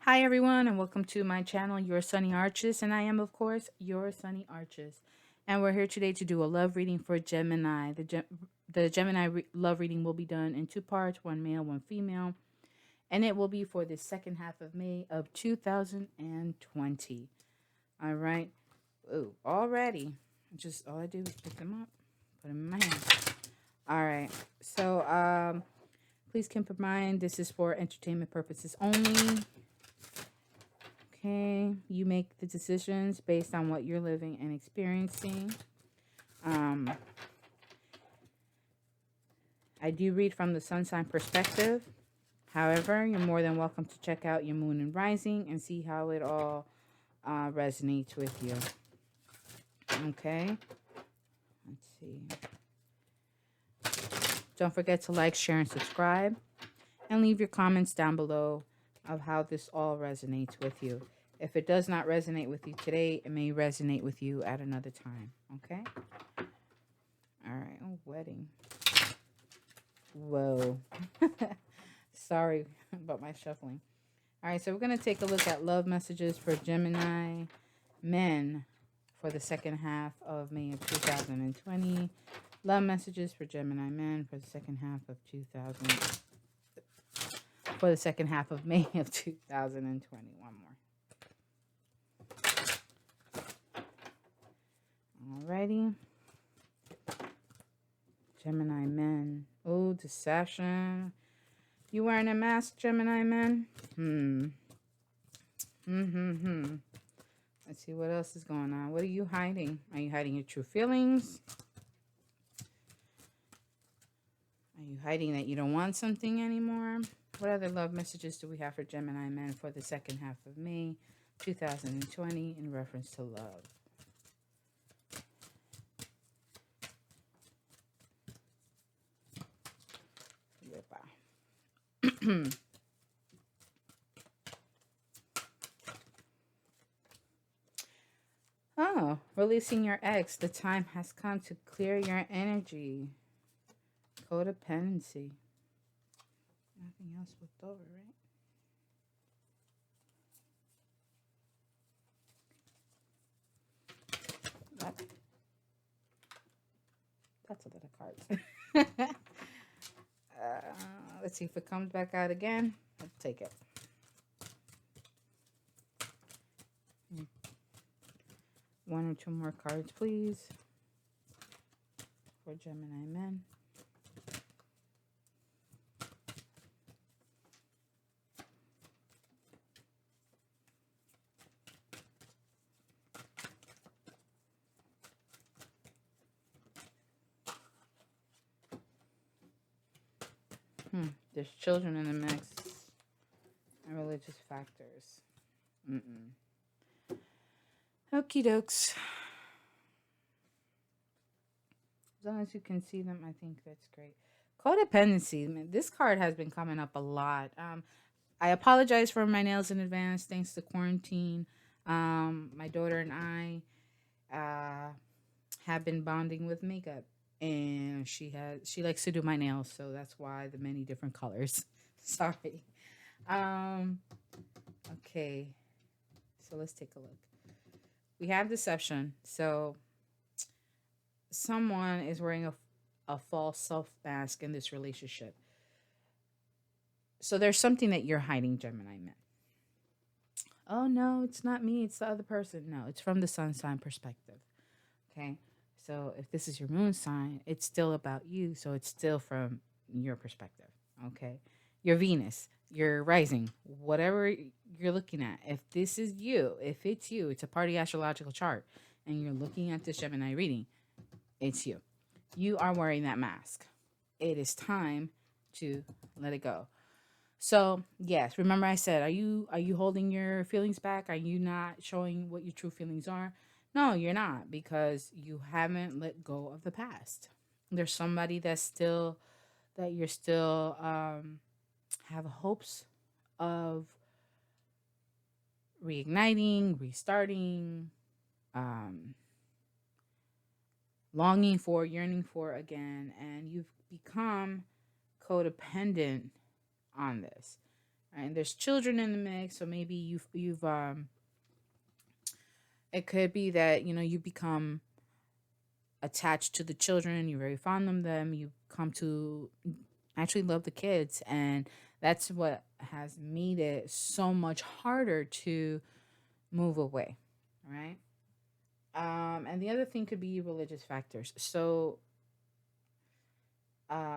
Hi, everyone, and welcome to my channel, Your Sunny Arches. And I am, of course, Your Sunny Arches. And we're here today to do a love reading for Gemini. The Gemini love reading will be done in two parts, one male, one female. And it will be for the second half of May of 2020. All right. Ooh, already. Just all I do is pick them up, put them in my hand. All right. So, please keep in mind this is for entertainment purposes only. Okay, you make the decisions based on what you're living and experiencing. Um, I do read from the sun sign perspective. However, you're more than welcome to check out your moon and rising and see how it all resonates with you. Okay, let's see. Don't forget to like, share, and subscribe. And leave your comments down below of how this all resonates with you. If it does not resonate with you today, it may resonate with you at another time. Okay? All right. Oh, wedding. Whoa. Sorry about my shuffling. All right. So we're going to take a look at love messages for Gemini men for the second half of May of 2020. Love messages for Gemini men for the second half of 2000. For the second half of May of 2020. One more. Alrighty. Gemini men. Oh, deception. You wearing a mask, Gemini men? Let's see what else is going on. What are you hiding? Are you hiding your true feelings? Are you hiding that you don't want something anymore? What other love messages do we have for Gemini men for the second half of May 2020 in reference to love? Oh, releasing your ex. The time has come to clear your energy. Codependency. Nothing else flipped over, right? That's a lot of cards. Let's see if it comes back out again. I'll take it. One or two more cards, please, for Gemini men. There's children in the mix and religious factors. Okie dokes. As long as you can see them, I think that's great. Codependency. Man, this card has been coming up a lot. I apologize for my nails in advance. Thanks to quarantine, my daughter and I have been bonding with makeup, and she likes to do my nails, so that's why the many different colors. Sorry. Um, okay, so let's take a look. We have deception. So someone is wearing a false self mask in this relationship. So there's something that you're hiding, Gemini men. Oh no, it's not me, it's the other person. No, it's from the sun sign perspective. Okay. So if this is your moon sign, it's still about you. So it's still from your perspective. Okay. Your Venus, your rising, whatever you're looking at. If this is you, if it's you, it's a party astrological chart, and you're looking at this Gemini reading, it's you. You are wearing that mask. It is time to let it go. So yes, remember I said, are you holding your feelings back? Are you not showing what your true feelings are? No, you're not, because you haven't let go of the past. There's somebody that you're still have hopes of reigniting, restarting, um, longing for, yearning for again, and you've become codependent on this. right? And there's children in the mix, so maybe you've it could be that you become attached to the children. You're very fond of them. You come to actually love the kids, and that's what has made it so much harder to move away, right? And the other thing could be religious factors. So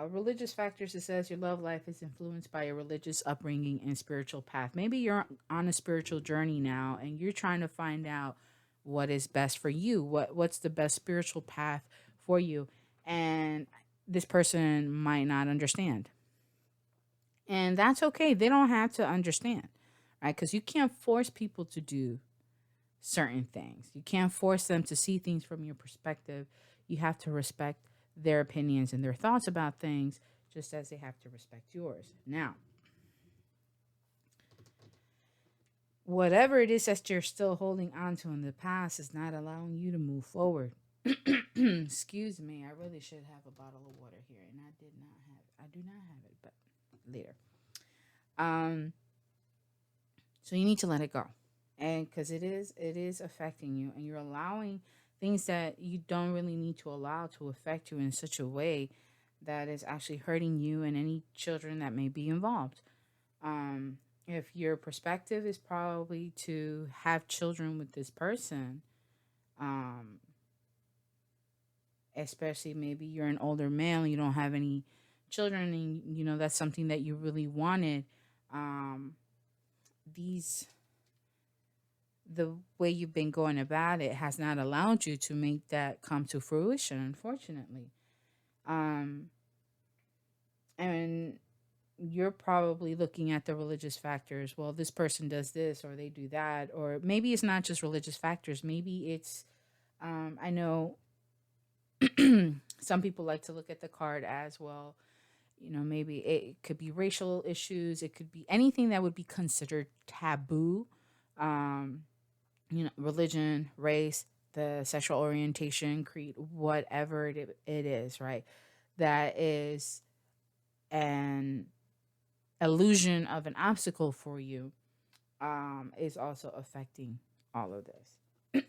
religious factors, it says your love life is influenced by your religious upbringing and spiritual path. Maybe you're on a spiritual journey now and you're trying to find out what is best for you, what's the best spiritual path for you. And this person might not understand. And that's okay. They don't have to understand, right? Because you can't force people to do certain things. You can't force them to see things from your perspective. You have to respect their opinions and their thoughts about things, just as they have to respect yours. Now, whatever it is that you're still holding on to in the past is not allowing you to move forward. Excuse me, I really should have a bottle of water here, and I do not have it, but later. Um, so you need to let it go, and because it is affecting you, and you're allowing things that you don't really need to allow to affect you in such a way that is actually hurting you and any children that may be involved. If your perspective is probably to have children with this person, um, especially maybe you're an older male and you don't have any children, and that's something that you really wanted. Um, these the way you've been going about it has not allowed you to make that come to fruition, unfortunately. Um, and you're probably looking at the religious factors. Well, this person does this or they do that, or maybe it's not just religious factors. Maybe it's, I know some people like to look at the card as well. Maybe it could be racial issues. It could be anything that would be considered taboo. Um, religion, race, the sexual orientation, creed, whatever it is, right? That is an illusion of an obstacle for you, is also affecting all of this.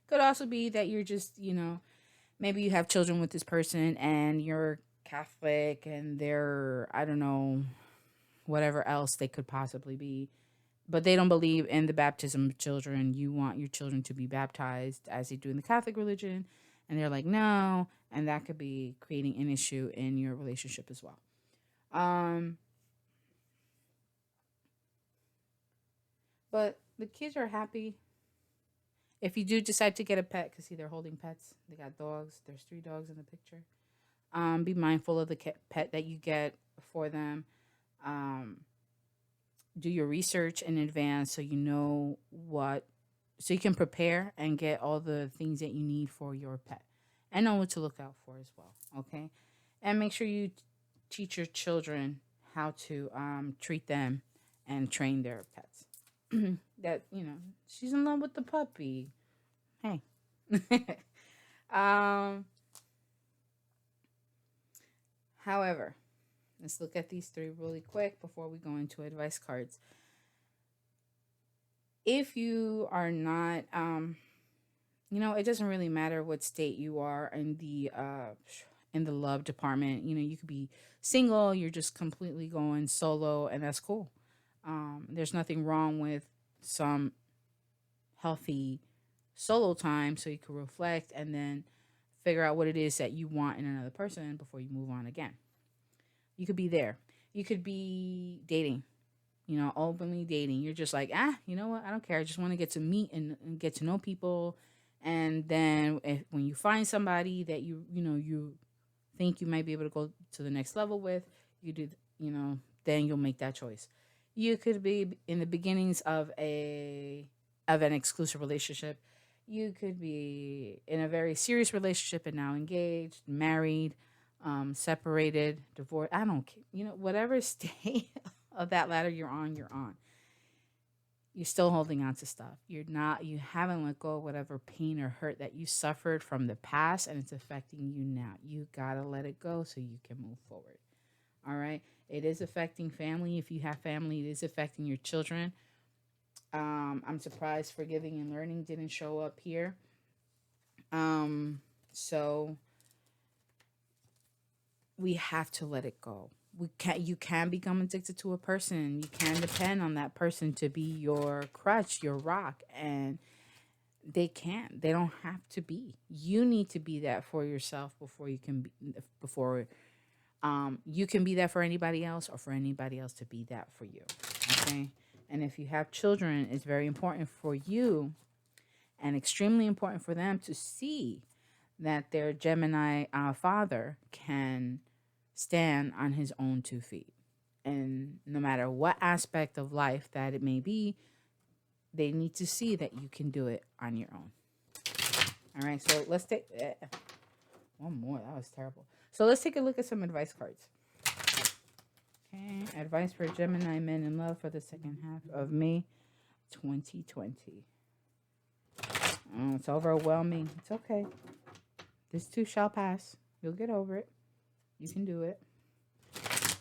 Could also be that you're just, maybe you have children with this person and you're Catholic and they're, I don't know, whatever else they could possibly be, but they don't believe in the baptism of children. You want your children to be baptized as they do in the Catholic religion, and they're like, no, and that could be creating an issue in your relationship as well. Um, but the kids are happy. If you do decide to get a pet, because see, they're holding pets. They got dogs. There's 3 dogs in the picture. Be mindful of the pet that you get for them. Um, do your research in advance so you know so you can prepare and get all the things that you need for your pet and know what to look out for as well. Okay. And make sure you teach your children how to treat them and train their pets. That, she's in love with the puppy. Hey. um, However, let's look at these 3 really quick before we go into advice cards. If you are not, it doesn't really matter what state you are in the love department. You could be single, you're just completely going solo, and that's cool. There's nothing wrong with some healthy solo time so you can reflect and then figure out what it is that you want in another person before you move on again. You could be there. You could be dating, openly dating. You're just like, you know what? I don't care. I just want to get to meet and get to know people. And then when you find somebody that you think you might be able to go to the next level with, you do, then you'll make that choice. You could be in the beginnings of an exclusive relationship. You could be in a very serious relationship and now engaged, married, separated, divorced. I don't care. Whatever state of that ladder you're on, you're on. You're still holding on to stuff. You haven't let go of whatever pain or hurt that you suffered from the past, and it's affecting you now. You gotta let it go so you can move forward. All right. It is affecting family. If you have family, it is affecting your children. I'm surprised forgiving and learning didn't show up here. So we have to let it go. You can become addicted to a person. You can depend on that person to be your crutch, your rock, and they can't. They don't have to be. You need to be that for yourself before you can be, before you can be that for anybody else, or for anybody else to be that for you. Okay? And if you have children, it's very important for you and extremely important for them to see that their Gemini father can stand on his own 2 feet. And no matter what aspect of life that it may be, they need to see that you can do it on your own. All right, so let's take one more. That was terrible. So let's take a look at some advice cards. Okay, advice for Gemini men in love for the second half of May 2020. Oh, it's overwhelming. It's okay. This too shall pass. You'll get over it. You can do it.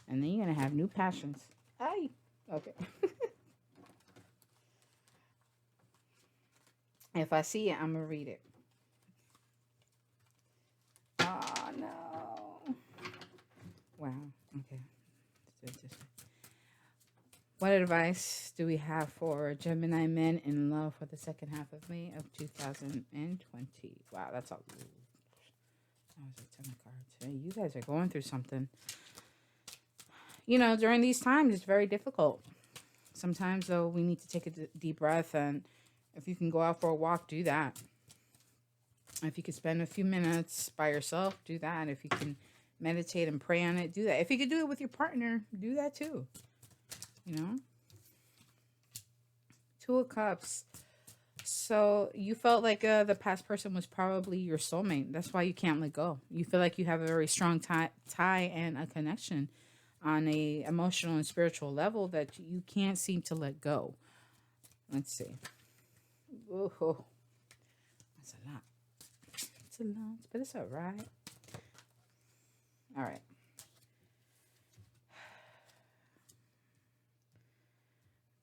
And then you're going to have new passions. Aye. Okay. If I see it, I'm going to read it. Oh, no. Wow. Okay. What advice do we have for Gemini men in love for the second half of May of 2020? Wow, that's all. That was a 10 of cards. Hey, you guys are going through something. You know, during these times, it's very difficult. Sometimes, though, we need to take a deep breath, and if you can go out for a walk, do that. If you could spend a few minutes by yourself, do that. If you can meditate and pray on it, do that. If you could do it with your partner, do that too. You know? 2 of Cups. So you felt like the past person was probably your soulmate. That's why you can't let go. You feel like you have a very strong tie and a connection on a emotional and spiritual level that you can't seem to let go. Let's see. Oh, that's a lot. It's a lot, but it's all right. All right.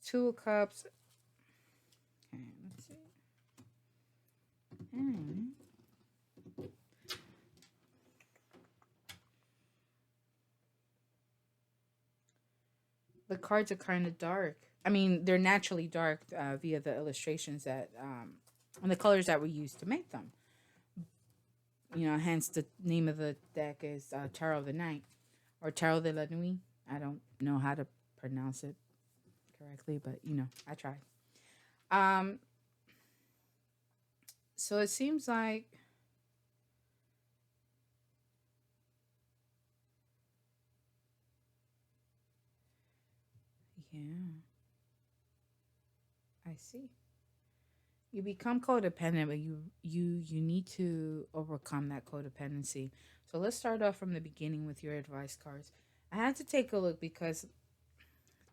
Two of Cups. Okay, let's see. The cards are kind of dark. I mean, they're naturally dark via the illustrations that and the colors that we use to make them. You know, hence the name of the deck is Tarot of the Night or Tarot de la Nuit. I don't know how to pronounce it correctly, but you know, I tried. So it seems like yeah, I see. You become codependent, but you need to overcome that codependency. So let's start off from the beginning with your advice cards. I had to take a look because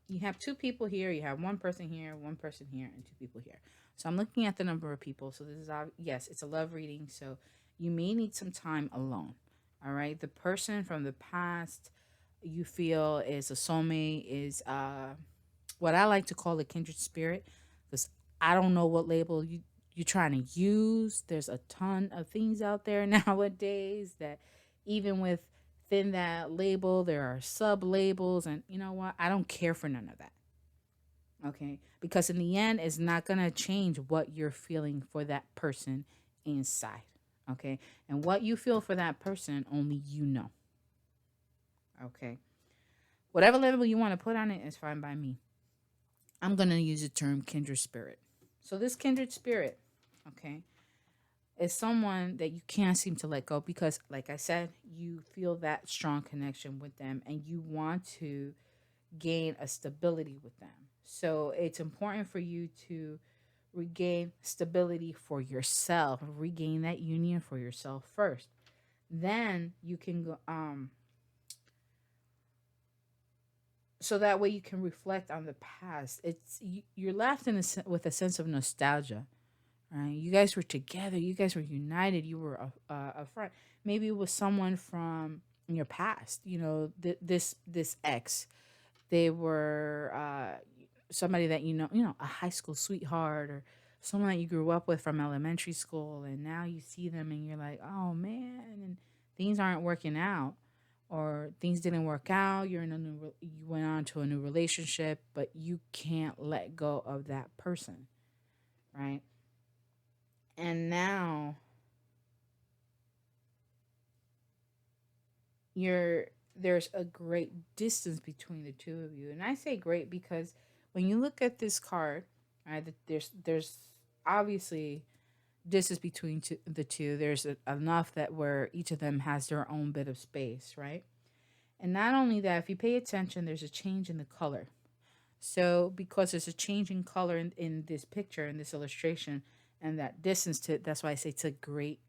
you have 2 people here, you have 1 person here, 1 person here, and 2 people here. So I'm looking at the number of people. So this is yes, it's a love reading. So you may need some time alone. All right, the person from the past you feel is a soulmate is what I like to call a kindred spirit, because I don't know what label you're trying to use. There's a ton of things out there nowadays that even within that label, there are sub labels. And you know what? I don't care for none of that. Okay. Because in the end, it's not going to change what you're feeling for that person inside. Okay. And what you feel for that person, only you know. Okay. Whatever label you want to put on it is fine by me. I'm going to use the term kindred spirit. So this kindred spirit, okay, is someone that you can't seem to let go because, like I said, you feel that strong connection with them and you want to gain a stability with them. So it's important for you to regain stability for yourself, regain that union for yourself first. Then you can go, so that way you can reflect on the past. You're left with a sense of nostalgia, right? You guys were together, you guys were united, you were a friend. Maybe it was someone from in your past. You know, this ex, they were somebody that a high school sweetheart or someone that you grew up with from elementary school, and now you see them and you're like, oh man, and things aren't working out, or things didn't work out. You went on to a new relationship, but you can't let go of that person, right? And now you're there's a great distance between the two of you. And I say great because when you look at this card, right, there's obviously distance between the two. There's enough that where each of them has their own bit of space, right? And not only that, if you pay attention, there's a change in the color. So because there's a change in color in this picture, in this illustration, and that distance to that's why I say it's a great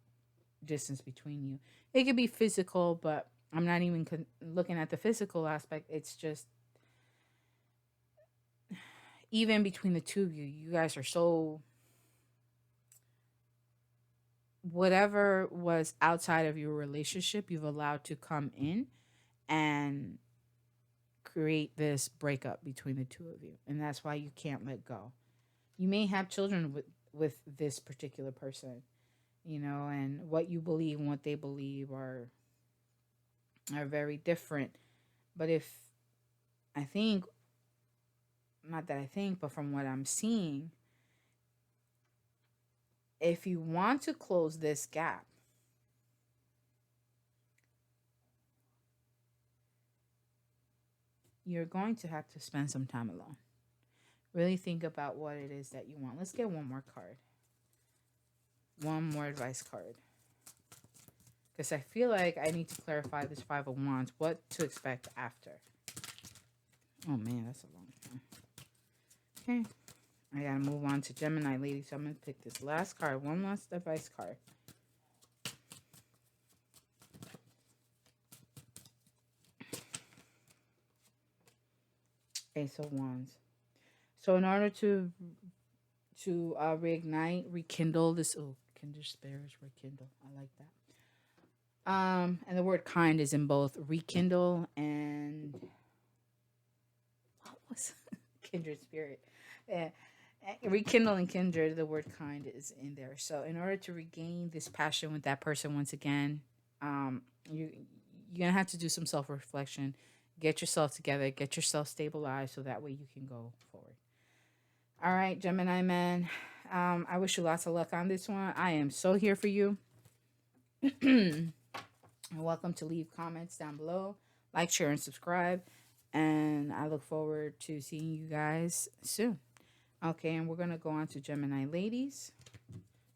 distance between you. It could be physical, but I'm not even looking at the physical aspect. It's just even between the two of you, you guys are so whatever was outside of your relationship, you've allowed to come in and create this breakup between the two of you. And that's why you can't let go. You may have children with this particular person, and what you believe and what they believe are very different. But if I think, not that I think, but from what I'm seeing, if you want to close this gap, you're going to have to spend some time alone. Really think about what it is that you want. Let's get one more card. One more advice card. Because I feel like I need to clarify this Five of Wands. What to expect after. Oh man, that's a long time. Okay. I gotta move on to Gemini, ladies. So I'm gonna pick this last card. One last advice card. Ace of Wands. So in order to reignite, rekindle this. Oh, kindred spirits, rekindle. I like that. And the word kind is in both rekindle and what was kindred spirit. Yeah. Rekindle and kindred, the word kind is in there. So in order to regain this passion with that person once again, you're gonna have to do some self reflection, get yourself together, get yourself stabilized, so that way you can go forward. All right, Gemini man. I wish you lots of luck on this one. I am so here for you. And welcome to leave comments down below, like, share, and subscribe. And I look forward to seeing you guys soon. Okay, and we're going to go on to Gemini ladies.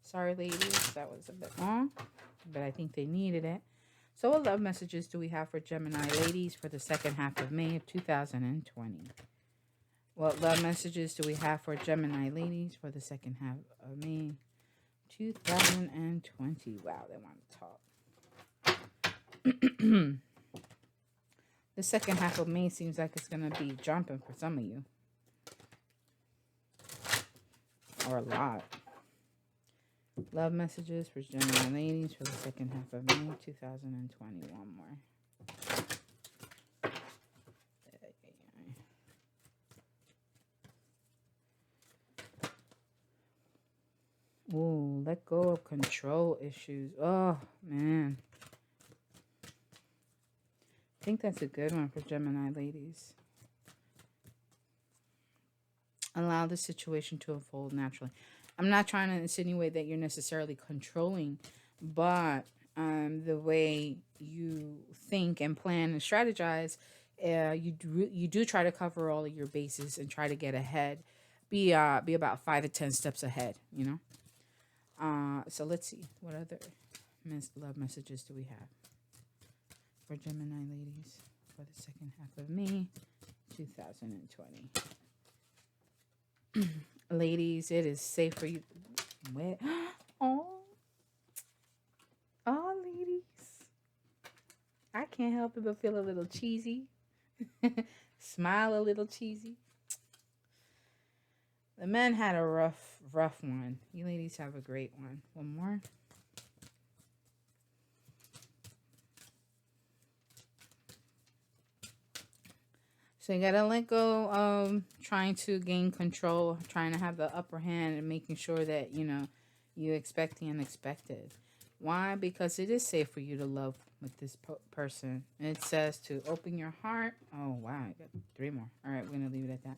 Sorry, ladies, that was a bit long, but I think they needed it. So what love messages do we have for Gemini ladies for the second half of May of 2020? What love messages do we have for Gemini ladies for the second half of May 2020? Wow, they want to talk. The second half of May seems like it's going to be jumping for some of you. Or a lot. Love messages for Gemini ladies for the second half of May 2020. One more. Ooh, let go of control issues. Oh, man. I think that's a good one for Gemini ladies. Allow the situation to unfold naturally. I'm not trying to insinuate that you're necessarily controlling, but the way you think and plan and strategize, you do try to cover all of your bases and try to get ahead. Be about 5 to 10 steps ahead. So let's see, what other love messages do we have for Gemini ladies for the second half of May 2020? Ladies, it is safe for you. What? Oh, ladies, I can't help it but feel a little cheesy. Smile a little cheesy. The men had a rough one. You ladies have a great one. One more. So you gotta let go of trying to gain control, trying to have the upper hand, and making sure that you expect the unexpected. Why? Because it is safe for you to love with this person. And it says to open your heart. Oh wow, I got three more. All right, we're gonna leave it at that.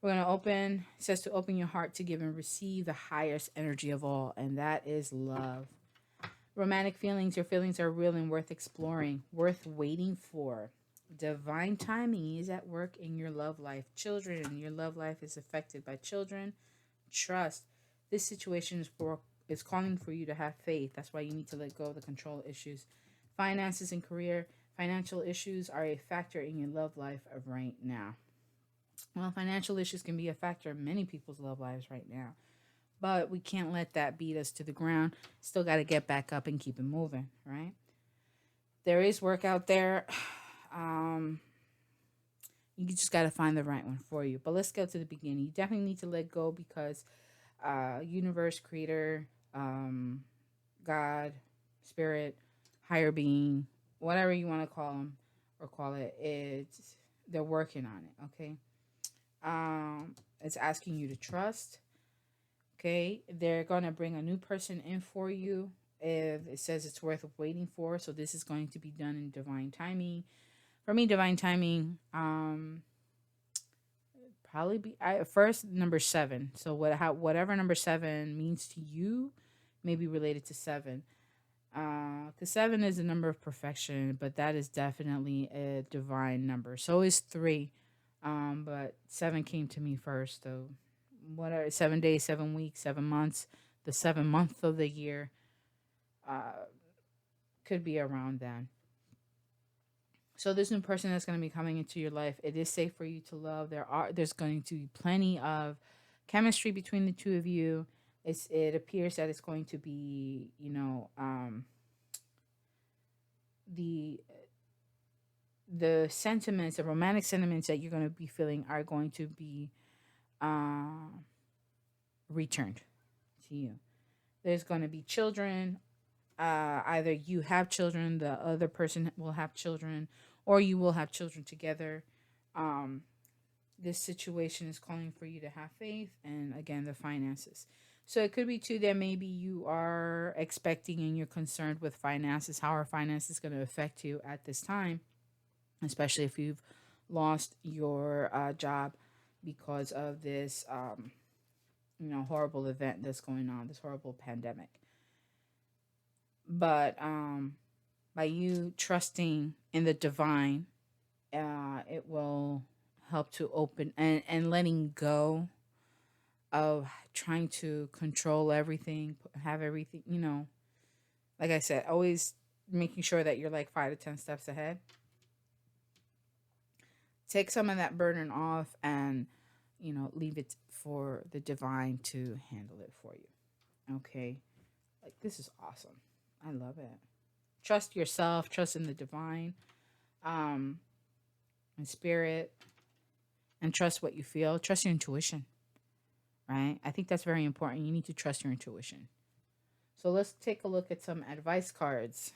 We're gonna open. It says to open your heart to give and receive the highest energy of all, and that is love. Romantic feelings. Your feelings are real and worth exploring, worth waiting for. Divine timing is at work in your love life. Children, your love life is affected by children. Trust. This situation is calling for you to have faith. That's why you need to let go of the control issues. Finances and career. Financial issues are a factor in your love life of right now. Well, financial issues can be a factor in many people's love lives right now. But we can't let that beat us to the ground. Still got to get back up and keep it moving, right? There is work out there. Um, you just got to find the right one for you. But let's go to the beginning. You definitely need to let go because universe, creator, God, spirit, higher being, whatever you want to call them or call it, they're working on it, okay? It's asking you to trust. Okay, they're going to bring a new person in for you if it says it's worth waiting for. So this is going to be done in divine timing. For me, divine timing, probably be first number 7. So whatever number 7 means to you may be related to 7. Because 7 is a number of perfection, but that is definitely a divine number. So is 3. But 7 came to me first. So what are 7 days, 7 weeks, 7 months, the 7th month of the year, could be around then. So this new person that's going to be coming into your life, it is safe for you to love. There's going to be plenty of chemistry between the two of you. It appears that it's going to be, the sentiments, the romantic sentiments that you're going to be feeling are going to be returned to you. There's going to be children. Either you have children, the other person will have children, or you will have children together. This situation is calling for you to have faith, and again, the finances. So it could be too that maybe you are expecting and you're concerned with finances. How are finances going to affect you at this time, especially if you've lost your job because of this, horrible event that's going on, this horrible pandemic. But by you trusting in the divine, it will help to open and letting go of trying to control everything, have everything, like I said, always making sure that you're like 5 to 10 steps ahead. Take some of that burden off and, leave it for the divine to handle it for you. Okay. Like, this is awesome. I love it. Trust yourself, trust in the divine, and spirit, and trust what you feel. Trust your intuition, right? I think that's very important. You need to trust your intuition. So let's take a look at some advice cards.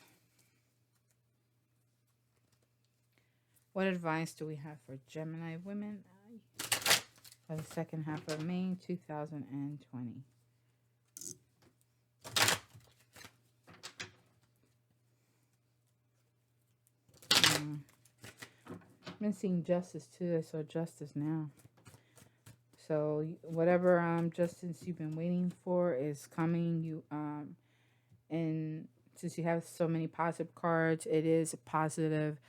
What advice do we have for Gemini women for the second half of May 2020? I've been seeing justice too. I saw justice now. So whatever justice you've been waiting for is coming. And since you have so many positive cards, it is a positive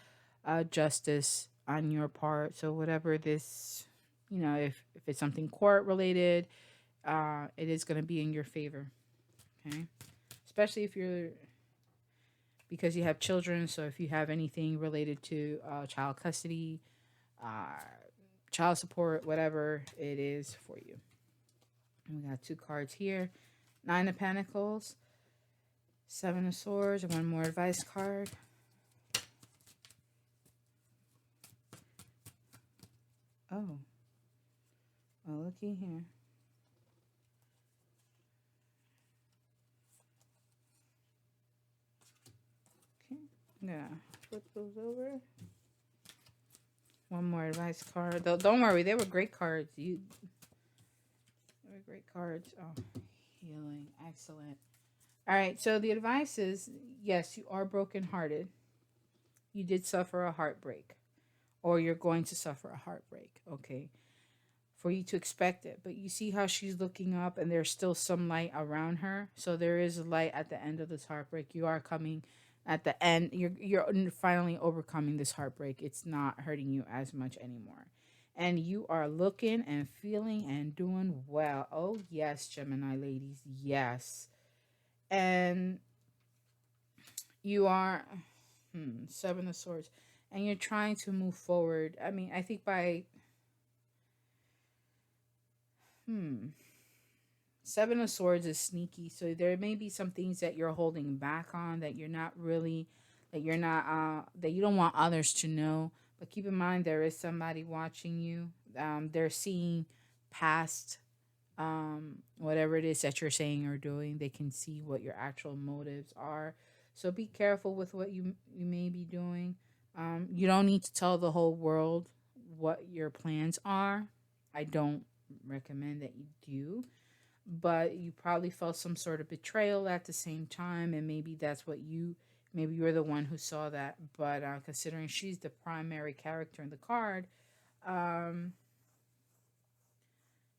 justice on your part. So whatever this, if it's something court related, it is going to be in your favor. Okay, especially because you have children. So if you have anything related to child custody, child support, whatever it is for you. And we got 2 cards here. 9 of Pentacles, 7 of Swords, and 1 more advice card. Oh, well, looky here. Okay, I'm gonna flip those over. One more advice card. Though, don't worry, they were great cards. They were great cards. Oh, healing, excellent. All right, so the advice is yes, you are brokenhearted. You did suffer a heartbreak, or you're going to suffer a heartbreak. Okay, for you to expect it. But you see how she's looking up and there's still some light around her. So there is a light at the end of this heartbreak. You are coming at the end. You're finally overcoming this heartbreak. It's not hurting you as much anymore. And you are looking and feeling and doing well. Oh, yes, Gemini ladies. Yes. And you are Seven of Swords. And you're trying to move forward. I mean, I think by Hmm. Seven of Swords is sneaky, so there may be some things that you're holding back on that you're not really, that you're not, that you don't want others to know. But keep in mind, there is somebody watching you. They're seeing past, whatever it is that you're saying or doing. They can see what your actual motives are. So be careful with what you may be doing. You don't need to tell the whole world what your plans are. I don't recommend that you do, but you probably felt some sort of betrayal at the same time, and maybe that's what maybe you're the one who saw that. But considering she's the primary character in the card, um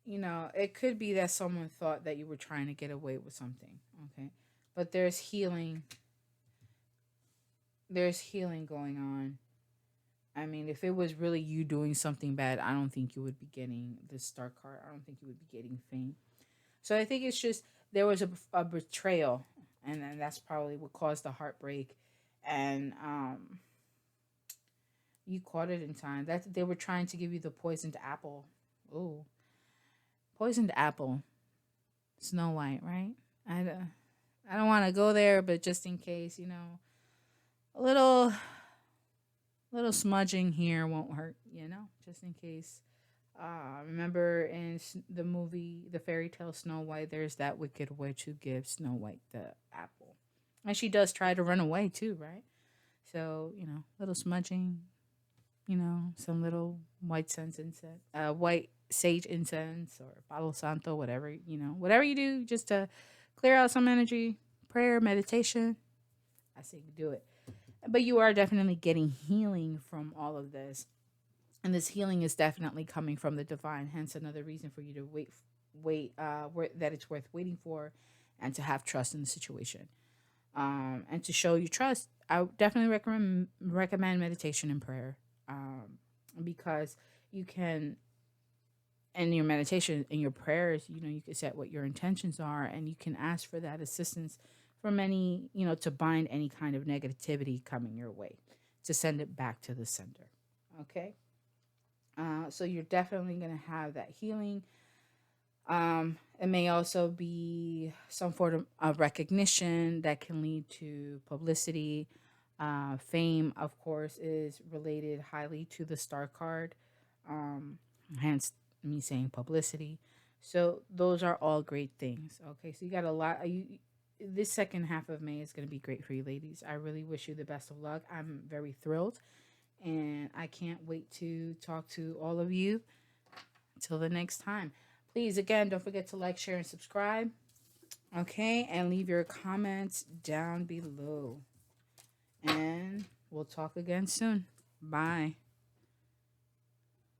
it could be that someone thought that you were trying to get away with something. Okay, but there's healing going on. I mean, if it was really you doing something bad, I don't think you would be getting this star card. I don't think you would be getting fame. So I think it's just there was a betrayal, and then that's probably what caused the heartbreak. And you caught it in time. That they were trying to give you the poisoned apple. Oh, poisoned apple, Snow White, right? I don't want to go there, but just in case, a little smudging here won't hurt, just in case. Remember in the movie, the fairy tale Snow White, there's that wicked witch who gives Snow White the apple. And she does try to run away too, right? So, little smudging, some little white sage incense or Palo Santo, whatever, whatever you do just to clear out some energy, prayer, meditation. I say you do it. But you are definitely getting healing from all of this. And this healing is definitely coming from the divine, hence another reason for you to that it's worth waiting for, and to have trust in the situation. And to show you trust, I would definitely recommend meditation and prayer, because you can, in your meditation, in your prayers, you can set what your intentions are, and you can ask for that assistance from any, to bind any kind of negativity coming your way, to send it back to the sender. Okay. So you're definitely going to have that healing. It may also be some form of recognition that can lead to publicity. Fame, of course, is related highly to the star card, hence me saying publicity. So those are all great things. Okay, so you got a lot. This second half of May is going to be great for you, ladies. I really wish you the best of luck. I'm very thrilled, and I can't wait to talk to all of you. Until the next time. Please, again, don't forget to like, share, and subscribe. Okay, and leave your comments down below. And we'll talk again soon. Bye.